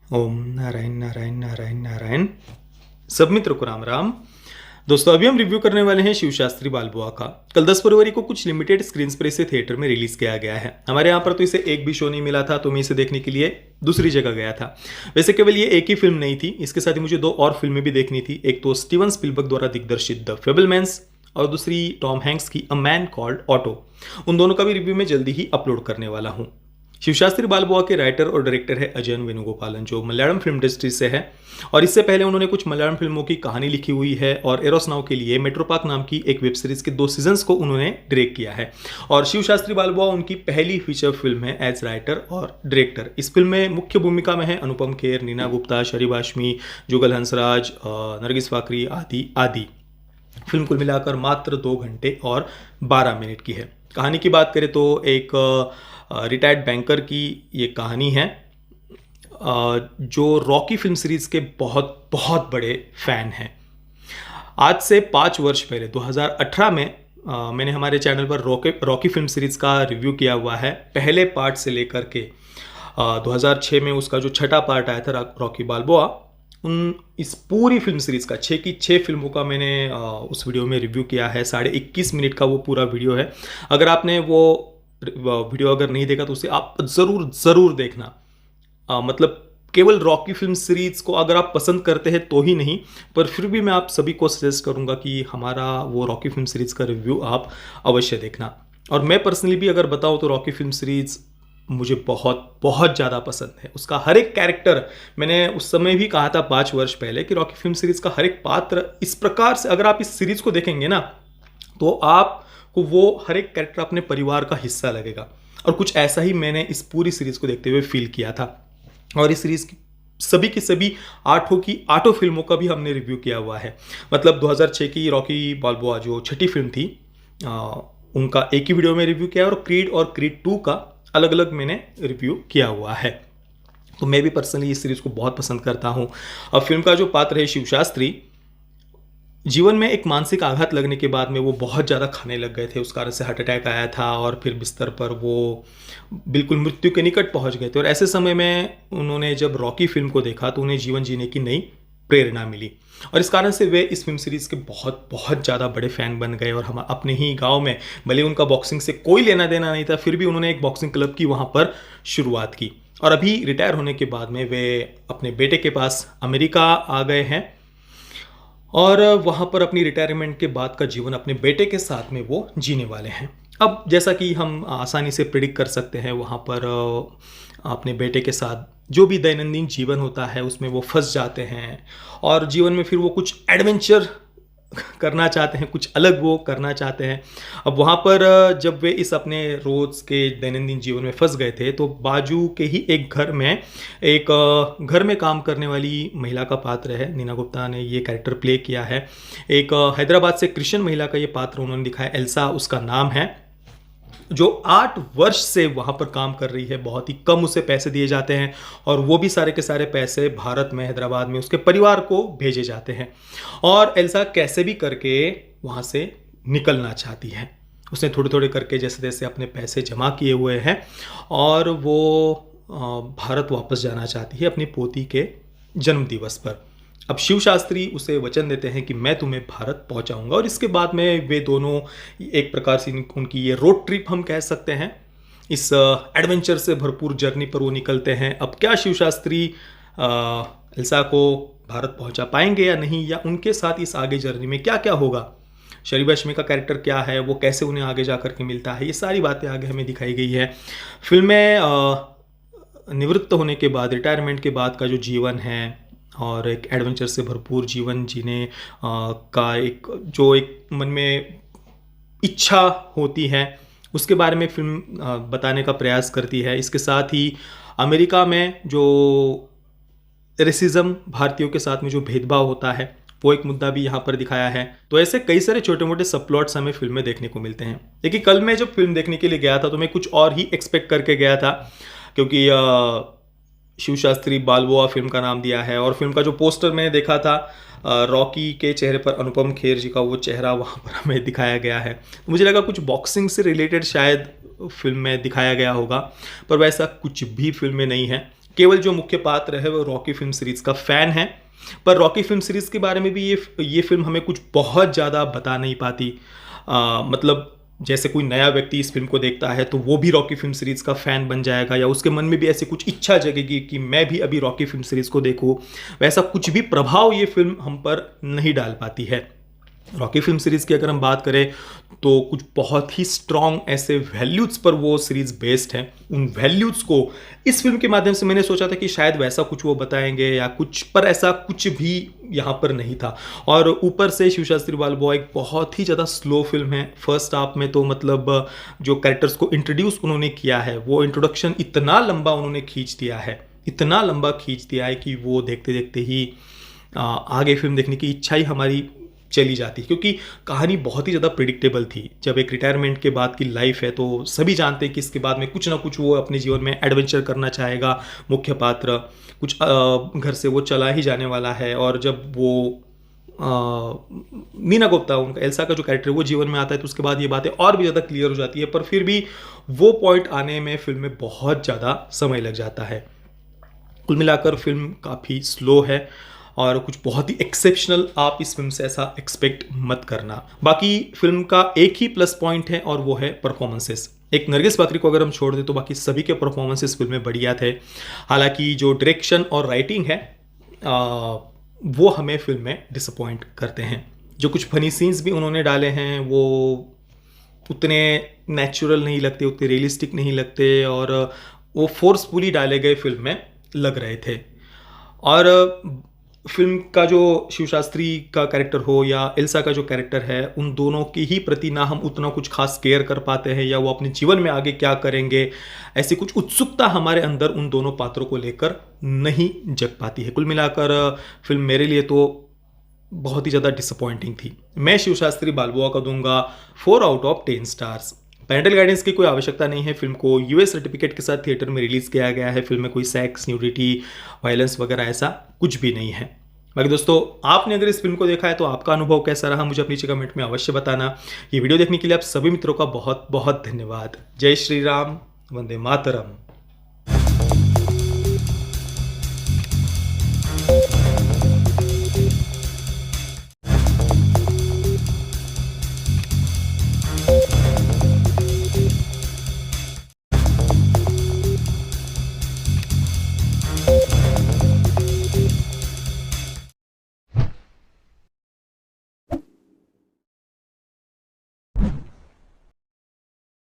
ओम नारायण नारायण नारायण नारायण। सब मित्र को राम राम। दोस्तों, अभी हम रिव्यू करने वाले हैं शिवशास्त्री बालबुआ का। कल 10 फरवरी को कुछ लिमिटेड स्क्रीन पर इसे थिएटर में रिलीज किया गया है। हमारे यहाँ पर तो इसे एक भी शो नहीं मिला था, तो मैं इसे देखने के लिए दूसरी जगह गया था। वैसे केवल ये एक ही फिल्म नहीं थी, इसके साथ ही मुझे दो और फिल्में भी देखनी थी। एक तो स्टीवन स्पीलबर्ग द्वारा दिग्दर्शित द फेबलमैन्स और दूसरी टॉम हैंक्स की अ मैन कॉल्ड ऑटो। उन दोनों का भी रिव्यू मैं जल्दी ही अपलोड करने वाला हूँ। शिवशास्त्री बालबुआ के राइटर और डायरेक्टर है अजयन वेणुगोपालन, जो मलयालम फिल्म इंडस्ट्री से है और इससे पहले उन्होंने कुछ मलयालम फिल्मों की कहानी लिखी हुई है और एरोस नाउ के लिए मेट्रोपार्क नाम की एक वेब सीरीज के 2 सीजन्स को उन्होंने डायरेक्ट किया है। और शिवशास्त्री बालबुआ उनकी पहली फीचर फिल्म है एज राइटर और डायरेक्टर। इस फिल्म में मुख्य भूमिका में है अनुपम खेर, नीना गुप्ता, शरीफ हाशमी, जुगल हंसराज, नरगिस फाकरी आदि आदि। फिल्म कुल मिलाकर मात्र 2 घंटे और 12 मिनट की है। कहानी की बात करें तो एक रिटायर्ड बैंकर की ये कहानी है, जो रॉकी फिल्म सीरीज के बहुत बहुत बड़े फैन हैं। आज से 5 वर्ष पहले 2018 में मैंने हमारे चैनल पर रॉकी फिल्म सीरीज का रिव्यू किया हुआ है, पहले पार्ट से लेकर के 2006 में उसका जो छठा पार्ट आया था रॉकी बालबोआ। इस पूरी फिल्म सीरीज का 6 की 6 फिल्मों का मैंने उस वीडियो में रिव्यू किया है। 21.5 मिनट का वो पूरा वीडियो है। अगर आपने वो वीडियो अगर नहीं देखा तो उसे आप ज़रूर देखना। मतलब केवल रॉकी फिल्म सीरीज को अगर आप पसंद करते हैं तो ही नहीं, पर फिर भी मैं आप सभी को सजेस्ट करूंगा कि हमारा वो रॉकी फिल्म सीरीज का रिव्यू आप अवश्य देखना। और मैं पर्सनली भी अगर बताऊं तो रॉकी फिल्म सीरीज मुझे बहुत बहुत ज़्यादा पसंद है। उसका हर एक कैरेक्टर, मैंने उस समय भी कहा था 5 वर्ष पहले कि रॉकी फिल्म सीरीज का हर एक पात्र इस प्रकार से, अगर आप इस सीरीज को देखेंगे ना तो आपको वो हर एक कैरेक्टर अपने परिवार का हिस्सा लगेगा। और कुछ ऐसा ही मैंने इस पूरी सीरीज को देखते हुए फील किया था। और इस सीरीज की सभी 8 फिल्मों का भी हमने रिव्यू किया हुआ है। मतलब 2006 की रॉकी बालबोआ जो छठी फिल्म थी, उनका एक ही वीडियो में रिव्यू किया और क्रीड 2 का अलग अलग मैंने रिव्यू किया हुआ है। तो मैं भी पर्सनली इस सीरीज को बहुत पसंद करता हूँ। अब फिल्म का जो पात्र है शिवशास्त्री, जीवन में एक मानसिक आघात लगने के बाद में वो बहुत ज़्यादा खाने लग गए थे। उस कारण से हार्ट अटैक आया था और फिर बिस्तर पर वो बिल्कुल मृत्यु के निकट पहुंच गए थे। और ऐसे समय में उन्होंने जब रॉकी फिल्म को देखा तो उन्हें जीवन जीने की नई प्रेरणा मिली और इस कारण से वे इस फिल्म सीरीज के बहुत बहुत ज़्यादा बड़े फैन बन गए। और हम अपने ही गांव में, भले उनका बॉक्सिंग से कोई लेना देना नहीं था, फिर भी उन्होंने एक बॉक्सिंग क्लब की वहाँ पर शुरुआत की। और अभी रिटायर होने के बाद में वे अपने बेटे के पास अमेरिका आ गए हैं और वहाँ पर अपनी रिटायरमेंट के बाद का जीवन अपने बेटे के साथ में वो जीने वाले हैं। अब जैसा कि हम आसानी से प्रिडिक्ट कर सकते हैं, वहाँ पर अपने बेटे के साथ जो भी दैनंदिन जीवन होता है उसमें वो फंस जाते हैं और जीवन में फिर वो कुछ एडवेंचर करना चाहते हैं, कुछ अलग वो करना चाहते हैं। अब वहाँ पर जब वे इस अपने रोज़ के दैनंदिन जीवन में फंस गए थे तो बाजू के ही एक घर में एक घर में काम करने वाली महिला का पात्र है, नीना गुप्ता ने ये कैरेक्टर प्ले किया है। एक हैदराबाद से क्रिश्चियन महिला का ये पात्र उन्होंने दिखाया, एल्सा उसका नाम है, जो 8 वर्ष से वहाँ पर काम कर रही है। बहुत ही कम उसे पैसे दिए जाते हैं और वो भी सारे के सारे पैसे भारत में, हैदराबाद में उसके परिवार को भेजे जाते हैं। और एल्सा कैसे भी करके वहाँ से निकलना चाहती है। उसने थोड़े थोड़े करके जैसे तैसे अपने पैसे जमा किए हुए हैं और वो भारत वापस जाना चाहती है अपनी पोती के जन्मदिवस पर। अब शिवशास्त्री उसे वचन देते हैं कि मैं तुम्हें भारत पहुंचाऊंगा। और इसके बाद में वे दोनों एक प्रकार से उनकी ये रोड ट्रिप हम कह सकते हैं, इस एडवेंचर से भरपूर जर्नी पर वो निकलते हैं। अब क्या शिवशास्त्री एल्सा को भारत पहुंचा पाएंगे या नहीं, या उनके साथ इस आगे जर्नी में क्या क्या होगा, शरीफ हाशमी का कैरेक्टर क्या है, वो कैसे उन्हें आगे जा करके मिलता है, ये सारी बातें आगे हमें दिखाई गई है। फिल्म में निवृत्त होने के बाद, रिटायरमेंट के बाद का जो जीवन है और एक एडवेंचर से भरपूर जीवन जीने का एक मन में इच्छा होती है, उसके बारे में फिल्म बताने का प्रयास करती है। इसके साथ ही अमेरिका में जो रेसिज्म, भारतीयों के साथ में जो भेदभाव होता है, वो एक मुद्दा भी यहाँ पर दिखाया है। तो ऐसे कई सारे छोटे मोटे सब प्लॉट्स हमें फिल्म में देखने को मिलते हैं। देखिए, कल मैं जब फिल्म देखने के लिए गया था तो मैं कुछ और ही एक्सपेक्ट करके गया था, क्योंकि शिवशास्त्री बालबोआ फिल्म का नाम दिया है और फिल्म का जो पोस्टर मैंने देखा था, रॉकी के चेहरे पर अनुपम खेर जी का वो चेहरा वहाँ पर हमें दिखाया गया है। तो मुझे लगा कुछ बॉक्सिंग से रिलेटेड शायद फिल्म में दिखाया गया होगा, पर वैसा कुछ भी फिल्म में नहीं है। केवल जो मुख्य पात्र है वो रॉकी फिल्म सीरीज का फैन है, पर रॉकी फिल्म सीरीज के बारे में भी ये फिल्म हमें कुछ बहुत ज़्यादा बता नहीं पाती। मतलब जैसे कोई नया व्यक्ति इस फिल्म को देखता है तो वो भी रॉकी फिल्म सीरीज का फैन बन जाएगा, या उसके मन में भी ऐसी कुछ इच्छा जगेगी कि मैं भी अभी रॉकी फिल्म सीरीज को देखूं, वैसा कुछ भी प्रभाव ये फिल्म हम पर नहीं डाल पाती है। रॉकी फिल्म सीरीज की अगर हम बात करें तो कुछ बहुत ही स्ट्रॉन्ग ऐसे वैल्यूज पर वो सीरीज बेस्ड है। उन वैल्यूज को इस फिल्म के माध्यम से मैंने सोचा था कि शायद वैसा कुछ वो बताएंगे या कुछ, पर ऐसा कुछ भी यहाँ पर नहीं था। और ऊपर से शिव शास्त्री बालबुआ एक बहुत ही ज़्यादा स्लो फिल्म है। फर्स्ट हाफ में तो मतलब जो कैरेक्टर्स को इंट्रोड्यूस उन्होंने किया है, वो इंट्रोडक्शन इतना लंबा उन्होंने खींच दिया है, इतना लंबा खींच दिया है कि वो देखते देखते ही आगे फिल्म देखने की इच्छा ही हमारी चली जाती, क्योंकि कहानी बहुत ही ज़्यादा प्रिडिक्टेबल थी। जब एक रिटायरमेंट के बाद की लाइफ है तो सभी जानते हैं कि इसके बाद में कुछ ना कुछ वो अपने जीवन में एडवेंचर करना चाहेगा। मुख्य पात्र कुछ घर से वो चला ही जाने वाला है, और जब वो नीना गुप्ता, उनका एल्सा का जो कैरेक्टर वो जीवन में आता है तो उसके बाद ये बातें और भी ज़्यादा क्लियर हो जाती है। पर फिर भी वो पॉइंट आने में फिल्म में बहुत ज़्यादा समय लग जाता है। कुल मिलाकर फिल्म काफ़ी स्लो है और कुछ बहुत ही एक्सेप्शनल आप इस फिल्म से ऐसा एक्सपेक्ट मत करना। बाकी फिल्म का एक ही प्लस पॉइंट है और वो है परफॉर्मेंसेस। एक नरगिस फाकरी को अगर हम छोड़ दें तो बाकी सभी के परफॉर्मेंसेस फिल्म में बढ़िया थे। हालांकि जो डायरेक्शन और राइटिंग है वो हमें फिल्म में डिसअपॉइंट करते हैं। जो कुछ फनी सीन्स भी उन्होंने डाले हैं वो उतने नेचुरल नहीं लगते, उतने रियलिस्टिक नहीं लगते, और वो फोर्सफुली डाले गए फिल्म में लग रहे थे। और फिल्म का जो शिव शास्त्री का कैरेक्टर हो या एल्सा का जो कैरेक्टर है, उन दोनों की ही प्रति ना हम उतना कुछ खास केयर कर पाते हैं, या वो अपने जीवन में आगे क्या करेंगे ऐसी कुछ उत्सुकता हमारे अंदर उन दोनों पात्रों को लेकर नहीं जग पाती है। कुल मिलाकर फिल्म मेरे लिए तो बहुत ही ज़्यादा डिसअपॉइंटिंग थी। मैं शिव शास्त्री बालबुआ का दूंगा 4 out of 10 stars. Parental guidance की कोई आवश्यकता नहीं है। फिल्म को यूएस सर्टिफिकेट के साथ थिएटर में रिलीज़ किया गया है। फिल्म में कोई सेक्स, न्यूडिटी, वायलेंस वगैरह ऐसा कुछ भी नहीं है। बाकी दोस्तों, आपने अगर इस फिल्म को देखा है तो आपका अनुभव कैसा रहा मुझे नीचे कमेंट में अवश्य बताना। ये वीडियो देखने के लिए आप सभी मित्रों का बहुत बहुत धन्यवाद। जय श्री राम, वंदे मातरम।